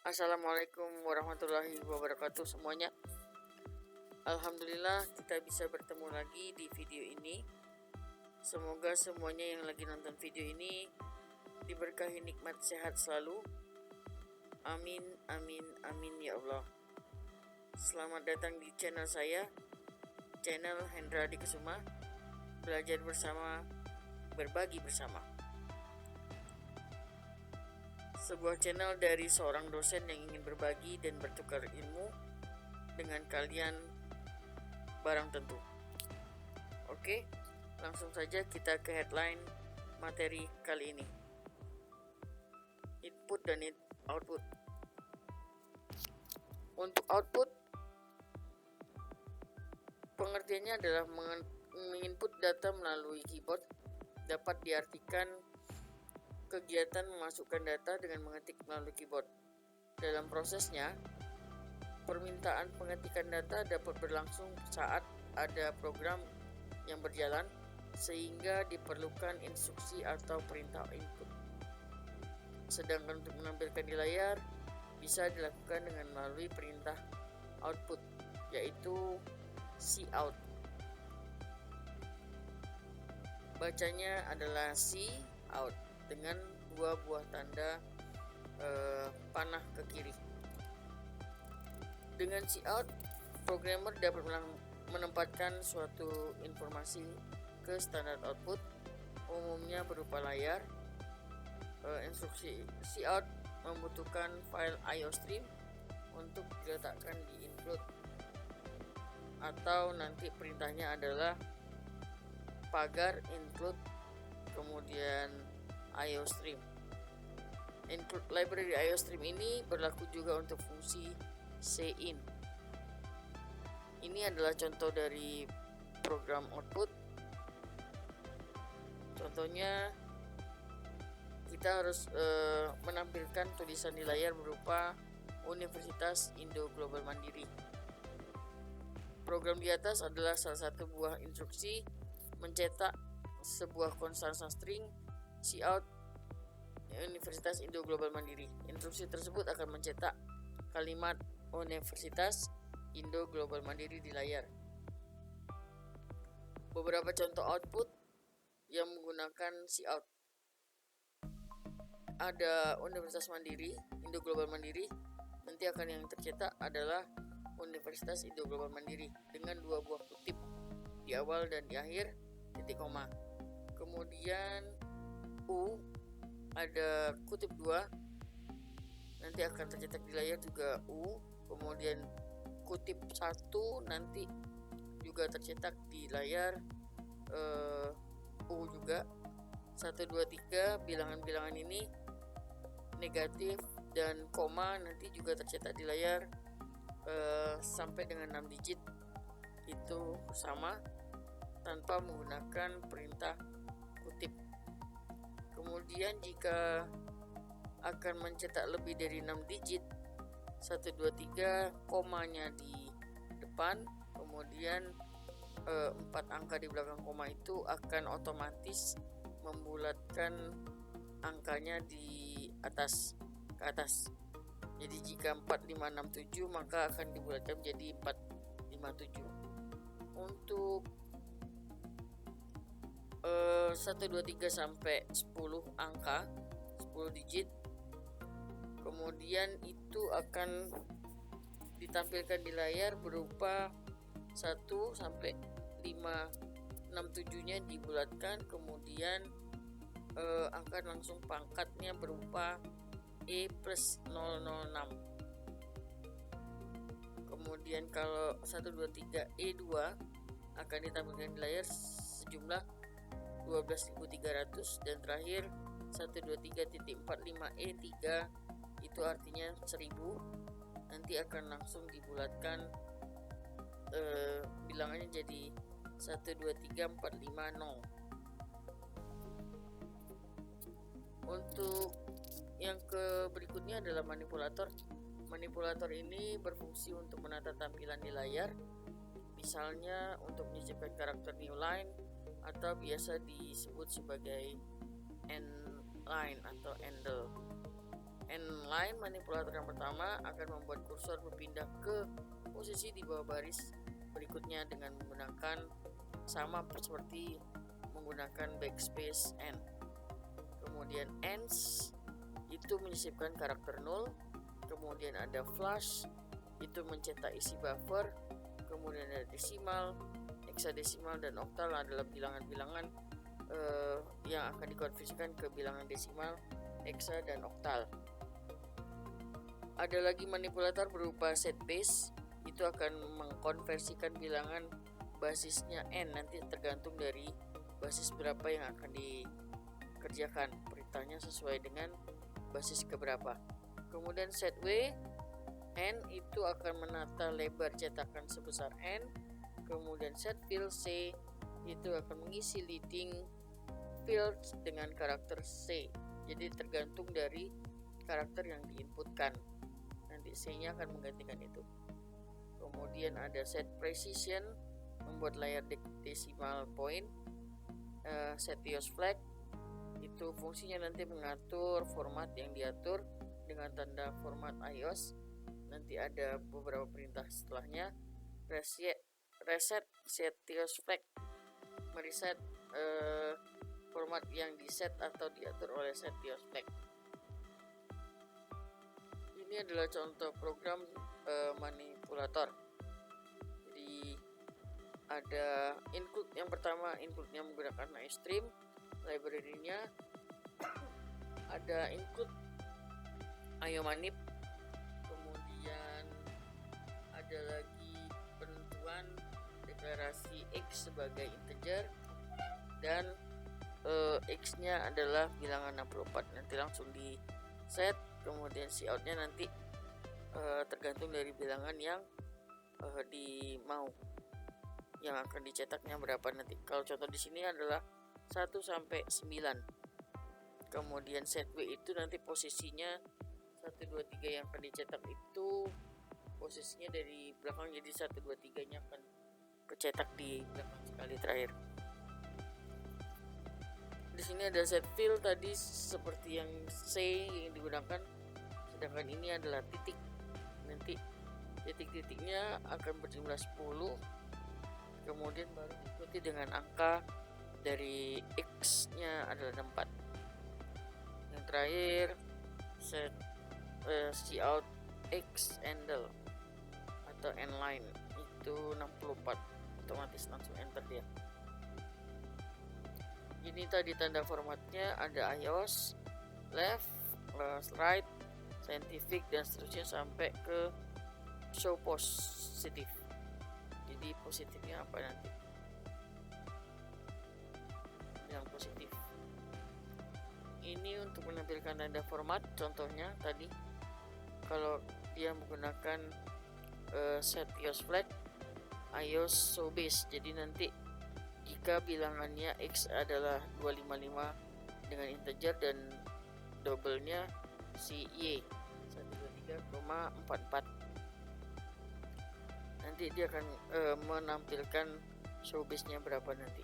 Assalamualaikum warahmatullahi wabarakatuh semuanya. Alhamdulillah kita bisa bertemu lagi di video ini. Semoga semuanya yang lagi nonton video ini diberkahi nikmat sehat selalu. Amin, amin, amin ya Allah. Selamat datang di channel saya, channel Hendra Adi Kusuma. Belajar bersama, berbagi bersama. Sebuah channel dari seorang dosen yang ingin berbagi dan bertukar ilmu dengan kalian barang tentu. Oke, langsung saja kita ke headline materi kali ini. Input dan output. Untuk output, pengertiannya adalah menginput data melalui keyboard. Dapat diartikan kegiatan memasukkan data dengan mengetik melalui keyboard. Dalam prosesnya, permintaan pengetikan data dapat berlangsung saat ada program yang berjalan, sehingga diperlukan instruksi atau perintah input. Sedangkan untuk menampilkan di layar bisa dilakukan dengan melalui perintah output, yaitu cout. Bacanya adalah cout dengan dua buah tanda panah ke kiri. Dengan cout, programmer dapat menempatkan suatu informasi ke standar output, umumnya berupa layar. Instruksi cout membutuhkan file IO stream untuk diletakkan di include, atau nanti perintahnya adalah pagar include kemudian IO stream. Include library IO stream ini berlaku juga untuk fungsi cin. Ini adalah contoh dari program output. Contohnya kita harus menampilkan tulisan di layar berupa Universitas Indo Global Mandiri. Program di atas adalah salah satu buah instruksi mencetak sebuah konstansi string cout Universitas Indo Global Mandiri. Instruksi tersebut akan mencetak kalimat Universitas Indo Global Mandiri di layar. Beberapa contoh output yang menggunakan cout. Ada Universitas Mandiri, Indo Global Mandiri. Nanti akan yang tercetak adalah Universitas Indo Global Mandiri dengan dua buah kutip di awal dan di akhir, titik koma. Kemudian U ada kutip 2, nanti akan tercetak di layar juga U. Kemudian kutip 1 nanti juga tercetak di layar U juga. 1, 2, 3 bilangan-bilangan ini negatif, dan koma nanti juga tercetak di layar sampai dengan 6 digit itu sama tanpa menggunakan perintah kutip. Kemudian jika akan mencetak lebih dari 6 digit, 1, 2, 3 komanya di depan, kemudian 4 angka di belakang koma itu akan otomatis membulatkan angkanya di atas ke atas. Jadi jika 4, 5, 6, 7 maka akan dibulatkan menjadi 4, 5, 7. Untuk 1, 2, 3 sampai 10 angka, 10 digit, kemudian itu akan ditampilkan di layar berupa 1 sampai 5, 6, 7 nya dibulatkan, kemudian akan langsung pangkatnya berupa E plus 006. Kemudian kalau 1, 2, 3 E2 akan ditampilkan di layar sejumlah 12.300, dan terakhir 1, 2, 3.45 E3 itu artinya 1000. Nanti akan langsung dibulatkan bilangannya jadi 1, 2, 3, 4, 5, 0. Untuk yang berikutnya adalah manipulator. Manipulator ini berfungsi untuk menata tampilan di layar, misalnya untuk menyisipkan karakter new line atau biasa disebut sebagai end line atau handle. N-line manipulator yang pertama akan membuat kursor berpindah ke posisi di bawah baris berikutnya dengan menggunakan sama seperti menggunakan backspace N. Kemudian ends itu menyisipkan karakter 0. Kemudian ada flush itu mencetak isi buffer. Kemudian ada desimal, heksadesimal, dan oktal adalah bilangan-bilangan yang akan dikonversikan ke bilangan desimal, heksa, dan oktal. Ada lagi manipulator berupa set base, itu akan mengkonversikan bilangan basisnya n, nanti tergantung dari basis berapa yang akan dikerjakan, perintahnya sesuai dengan basis keberapa. Kemudian set w, n itu akan menata lebar cetakan sebesar n. Kemudian set field c itu akan mengisi leading field dengan karakter c, jadi tergantung dari karakter yang diinputkan, nanti c-nya akan menggantikan itu. Kemudian ada set precision, membuat layar decimal point. Set ios flag itu fungsinya nanti mengatur format yang diatur dengan tanda format ios. Nanti ada beberapa perintah setelahnya. Reset set ios flag, mereset format yang diset atau diatur oleh set ios flag. Ini adalah contoh program manipulator. Jadi ada include, yang pertama include-nya menggunakan iStream, library-nya ada include iomanip. Kemudian ada lagi penentuan deklarasi x sebagai integer dan x-nya adalah bilangan 64, nanti langsung di set. Kemudian cout-nya nanti tergantung dari bilangan yang dimau, yang akan dicetaknya berapa nanti. Kalau contoh di sini adalah 1 sampai 9. Kemudian set w itu nanti posisinya 1 2 3 yang akan dicetak itu posisinya dari belakang, jadi 1 2 3 nya akan kecetak di belakang sekali terakhir. Di sini ada set field tadi seperti yang C yang digunakan, sedangkan ini adalah titik. Nanti titik-titiknya akan berjumlah 10, kemudian baru diikuti dengan angka dari x-nya adalah 4. Yang terakhir set cout x handle atau n-line itu 64, otomatis langsung enter dia. Ini tadi tanda formatnya ada iOS, left, right, scientific, dan seterusnya sampai ke show positif. Jadi positifnya apa nanti? Yang positif. Ini untuk menampilkan tanda format. Contohnya tadi kalau dia menggunakan set iOS flag, iOS show base. Jadi nanti jika bilangannya x adalah 255 dengan integer dan double-nya si y 123,44, nanti dia akan menampilkan show base-nya berapa nanti.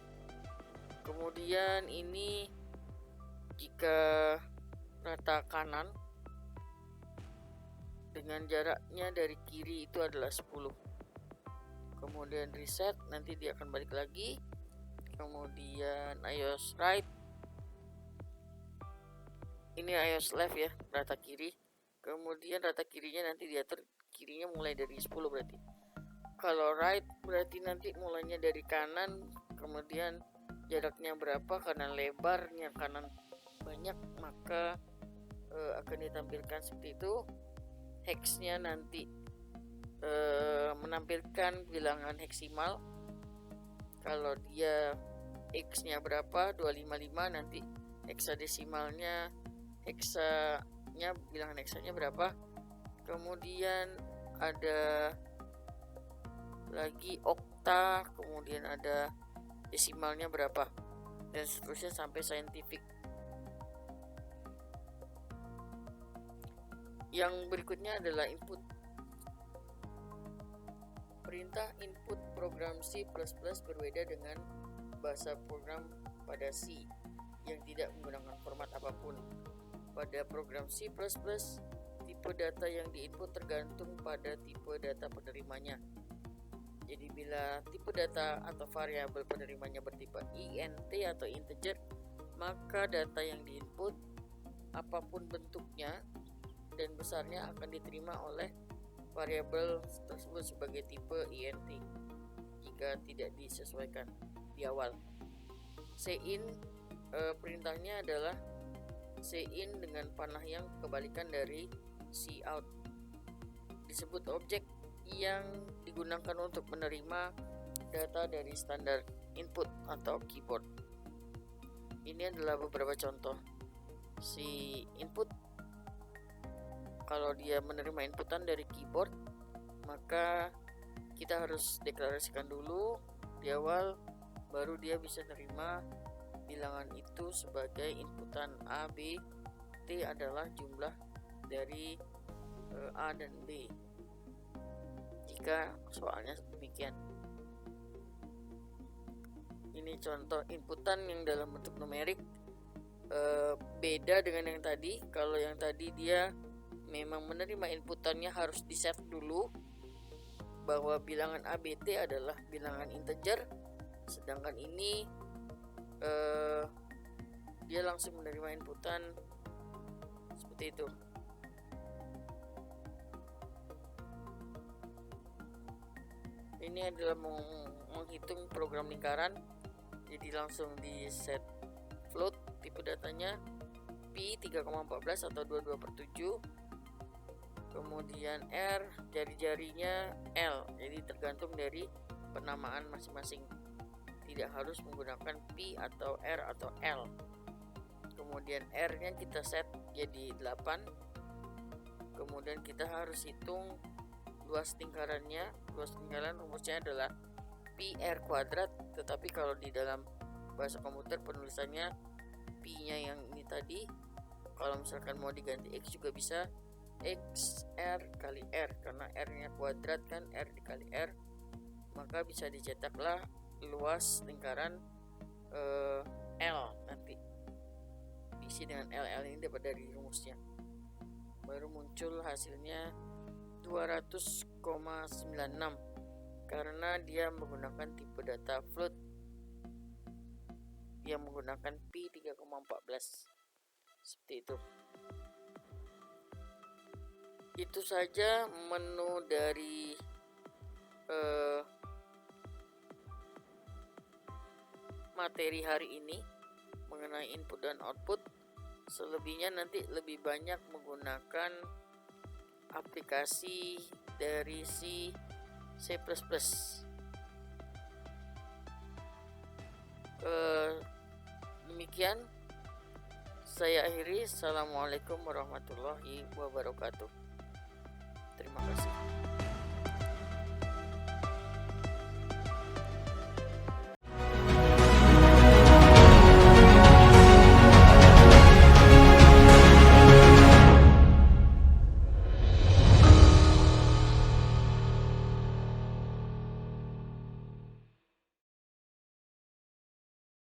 Kemudian ini jika rata kanan dengan jaraknya dari kiri itu adalah 10. Kemudian reset, nanti dia akan balik lagi. Kemudian iOS right, ini iOS left ya, rata kiri. Kemudian rata kirinya nanti diatur, kirinya mulai dari 10 berarti. Kalau right berarti nanti mulainya dari kanan, kemudian jaraknya berapa, karena lebarnya kanan banyak maka akan ditampilkan seperti itu. Hex-nya nanti menampilkan bilangan heksimal. Kalau dia x-nya berapa 255, nanti heksadesimalnya, heksanya, bilangan heksanya berapa. Kemudian ada lagi okta, kemudian ada desimalnya berapa, dan seterusnya sampai scientific. Yang berikutnya adalah input. Perintah input program C++ berbeda dengan bahasa program pada C yang tidak menggunakan format apapun. Pada program C++, tipe data yang diinput tergantung pada tipe data penerimanya. Jadi bila tipe data atau variabel penerimanya bertipe int atau integer, maka data yang diinput apapun bentuknya dan besarnya akan diterima oleh variabel tersebut sebagai tipe int jika tidak disesuaikan di awal. Cin perintahnya adalah cin dengan panah yang kebalikan dari cout. Disebut objek yang digunakan untuk menerima data dari standar input atau keyboard. Ini adalah beberapa contoh. Si input, kalau dia menerima inputan dari keyboard, maka kita harus deklarasikan dulu di awal, baru dia bisa terima bilangan itu sebagai inputan A, B, T adalah jumlah dari A dan B jika soalnya demikian. Ini contoh inputan yang dalam bentuk numerik. Beda dengan yang tadi. Kalau yang tadi dia memang menerima inputannya harus di save dulu bahwa bilangan ABT adalah bilangan integer, sedangkan ini dia langsung menerima inputan seperti itu. Ini adalah menghitung program lingkaran, jadi langsung di set float tipe datanya P 3,14 atau 22/7, kemudian R jari-jarinya L, jadi tergantung dari penamaan masing-masing, tidak harus menggunakan P atau R atau L. Kemudian R nya kita set jadi 8, kemudian kita harus hitung luas lingkarannya. Luas lingkaran rumusnya adalah PR kuadrat, tetapi kalau di dalam bahasa komputer penulisannya P nya yang ini tadi. Kalau misalkan mau diganti X juga bisa, X R kali R, karena R nya kuadrat kan, R dikali R, maka bisa dicetaklah luas lingkaran L, nanti diisi dengan L ini dapat dari rumusnya, baru muncul hasilnya 200,96 karena dia menggunakan tipe data float yang menggunakan P 3,14 seperti itu. Itu saja menu dari materi hari ini mengenai input dan output. Selebihnya nanti lebih banyak menggunakan aplikasi dari C++. Demikian saya akhiri. Assalamualaikum warahmatullahi wabarakatuh. Terima kasih.